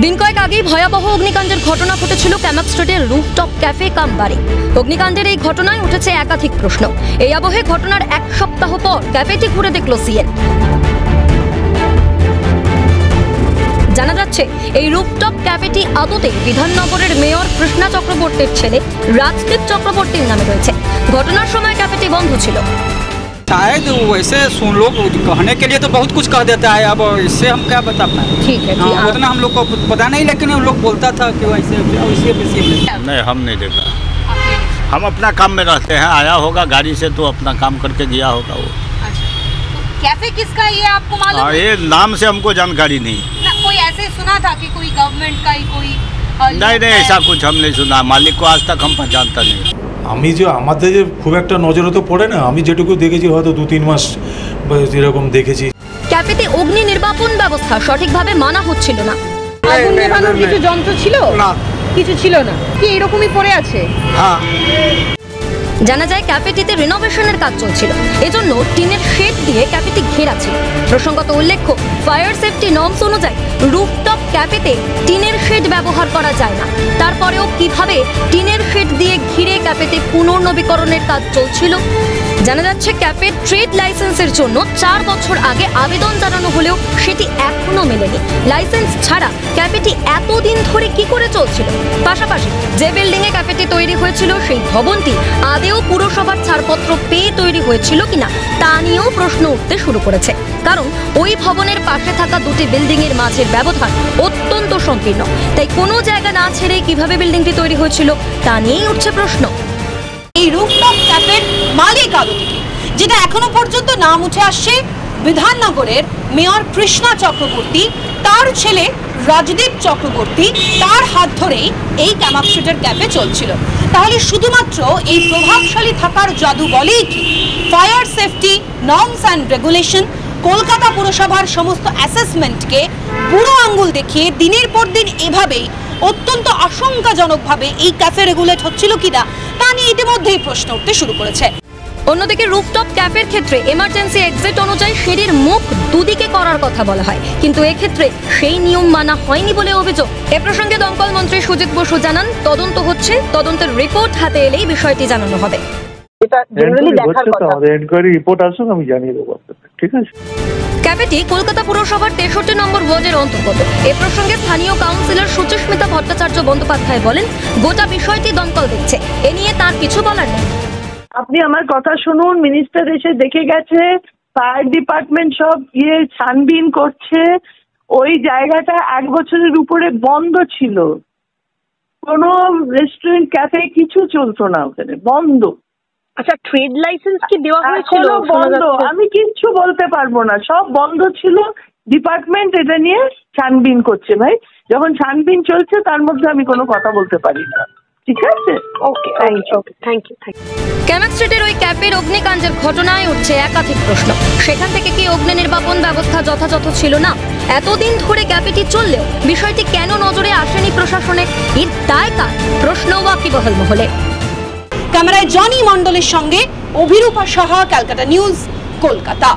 दिन कয়েক আগেই ভয়াবহ অগ্নিকাণ্ডের ঘটনা ঘটেছিল ক্যামাক্স স্ট্রিটের রুফটপ ক্যাফে কাম বারে। অগ্নিকাণ্ডের এই ঘটনায় উঠেছে একাধিক প্রশ্ন। এই আবহে ঘটনার এক সপ্তাহ পর ক্যাফেটি ঘুরে দেখল সিএন। জানা যাচ্ছে এই রুফটপ ক্যাফেটি আদতে বিধাননগরের মেয়র কৃষ্ণা চক্রবর্তীর ছেলে রাজদীপ চক্রবর্তীর নামে রয়েছে। ঘটনার সময় ক্যাফেটি বন্ধ ছিল। शायद वैसे सुन लोग कहने के लिए तो बहुत कुछ कह देता है, अब इससे हम क्या बता पाए। ठीक है, उतना हम लोग को पता नहीं, लेकिन उन लोग बोलता था कि वैसे नहीं, हम नहीं देखा। हम अपना काम में रहते हैं, आया होगा गाड़ी से तो अपना काम करके गया होगा वो। अच्छा, तो कैफे किसका ये आपको मालूम है? ये नाम से हमको जानकारी नहीं। ना, कोई ऐसे सुना था कि कोई गवर्नमेंट का ही कोई नहीं, ऐसा कुछ हम नहीं सुना। मालिक को आज तक हम पहचानता नहीं। আমি যে আমাদের যে খুব একটা নজরে তো পড়ে না, আমি যেটুকু দেখেছি হয়তো 2-3 মাস এরকম দেখেছি। ক্যাফেতে অগ্নি নির্বাপন ব্যবস্থা সঠিকভাবে মানা হচ্ছিল না। আগুন নেভানোর কিছু যন্ত্র ছিল না, কিছু ছিল না, কি এরকমই পড়ে আছে। हाँ, জানা যায় ক্যাফেটিতে রিনোভেশনের কাজ চলছিল, এজন্য টিনের শেড দিয়ে ক্যাফেটি ঘেরা ছিল। প্রসঙ্গত উল্লেখ্য, ফায়ার সেফটি নর্মস অনুযায়ী রুফটপ ক্যাফেতে টিনের শেড ব্যবহার করা যায় না। তারপরেও কিভাবে টিনের শেড দিয়ে ঘিরে ক্যাফেতে পুনর্নবীকরণের কাজ চলছিল। জানা যাচ্ছে ক্যাফের ট্রেড লাইসেন্সের জন্য 4 বছর আগে আবেদন জানানো হলেও সেটি এখনো মেলেনি। লাইসেন্স ছাড়া ক্যাফেটি এতদিন ধরে কি করে চলছিল? পাশাপাশি যে বিল্ডিং এ ক্যাফেটি তৈরি হয়েছিল সেই ভবনটি আদেও পুরসভার ছাড়পত্র পেয়ে তৈরি হয়েছিল কিনা তা নিয়েও প্রশ্ন উঠতে শুরু করেছে। কারণ ওই ভবনের পাশে থাকা দুটি বিল্ডিং এর মাঝের ব্যবধান অত্যন্ত সংকীর্ণ, তাই কোনো জায়গা না ছেড়ে কিভাবে বিল্ডিংটি তৈরি হয়েছিল তা নিয়েই উঠছে প্রশ্ন। এই রুফটপ ক্যাফের মালিক আদতে, যেটা এখনো পর্যন্ত নাম উঠে আসছে বিধাননগরের মেয়র কৃষ্ণা চক্রবর্তী, তার ছেলে রাজদীপ চক্রবর্তী, তার হাত ধরেই এই ক্যামাক্স স্ট্রিটের ক্যাফে চলছিল। তাহলে শুধুমাত্র এই প্রভাবশালী থাকার জাদু বলেই কি fire safety norms and regulation, Kolkata পুরসভার সমস্ত অ্যাসেসমেন্টকে বুড়ো আঙ্গুল দেখিয়ে দিনের পর দিন এভাবেই অত্যন্ত আশঙ্কাজনকভাবে এই ক্যাফে রেগুলেট হচ্ছিল কিনা তা নিয়ে ইতিমধ্যেই প্রশ্ন উঠতে শুরু করেছে। অন্যদিকে রুফটপ ক্যাফের ক্ষেত্রে এমার্জেন্সি এক্সিট অনুযায়ী সিঁড়ির মুখ দুদিকে করার কথা বলা হয়, কিন্তু এক্ষেত্রে সেই নিয়ম মানা হয়নি বলে অভিযোগ। এ প্রসঙ্গে দমকল মন্ত্রী সুজিত বসু জানান, তদন্ত হচ্ছে, তদন্তের রিপোর্ট হাতে এলেই বিষয়টি জানানো হবে। এটা জেনারেলি দেখার কথা, এনকোয়ারি রিপোর্ট আসুক, আমি জানিয়ে দেবো। ঠিক আছে। ক্যাফেটি কলকাতা পুরসভার 63 নম্বর ওয়ার্ডের অন্তর্গত। এ প্রসঙ্গে স্থানীয় কাউন্সিলর সুচিস্মিতা ভট্টাচার্য বন্দ্যোপাধ্যায় বলেন, গোটা বিষয়টি দমকল দেখছে, এ নিয়ে তার কিছু বলার নেই। আপনি আমার কথা শুনুন, মিনিস্টার এসে দেখে গেছে, ফায়ার ডিপার্টমেন্ট সব গিয়ে ছানবিন করছে। ওই জায়গাটা 1 বছরের উপরে বন্ধ ছিল, কোনো রেস্টুরেন্ট ক্যাফে কিছু চলতো না, ওখানে বন্ধ। আচ্ছা, ট্রেড লাইসেন্স কি দেওয়া হয়েছিল? বন্ধ, আমি কিচ্ছু বলতে পারবো না, সব বন্ধ ছিল। ডিপার্টমেন্ট এটা নিয়ে ছানবিন করছে। ভাই, যখন ছানবিন চলছে তার মধ্যে আমি কোনো কথা বলতে পারি না। ঠিক আছে, ওকে, থ্যাংক ইউ। ক্যামাক্স স্ট্রিটের ওই ক্যাফের অগ্নিকাণ্ডের ঘটনায় উঠছে একাধিক প্রশ্ন। সেখান থেকে কি অগ্নি নির্বাপন ব্যবস্থা যথাযথ ছিল না? এতদিন ধরে ক্যাফেটি চললেও বিষয়টি কেন নজরে আসেনি প্রশাসনের? এর দায় কার? প্রশ্ন ওয়াকিবহাল মহলে। ক্যামেরায় জনি মণ্ডলের সঙ্গে অভিরূপা সাহা, ক্যালকাটা নিউজ, কলকাতা।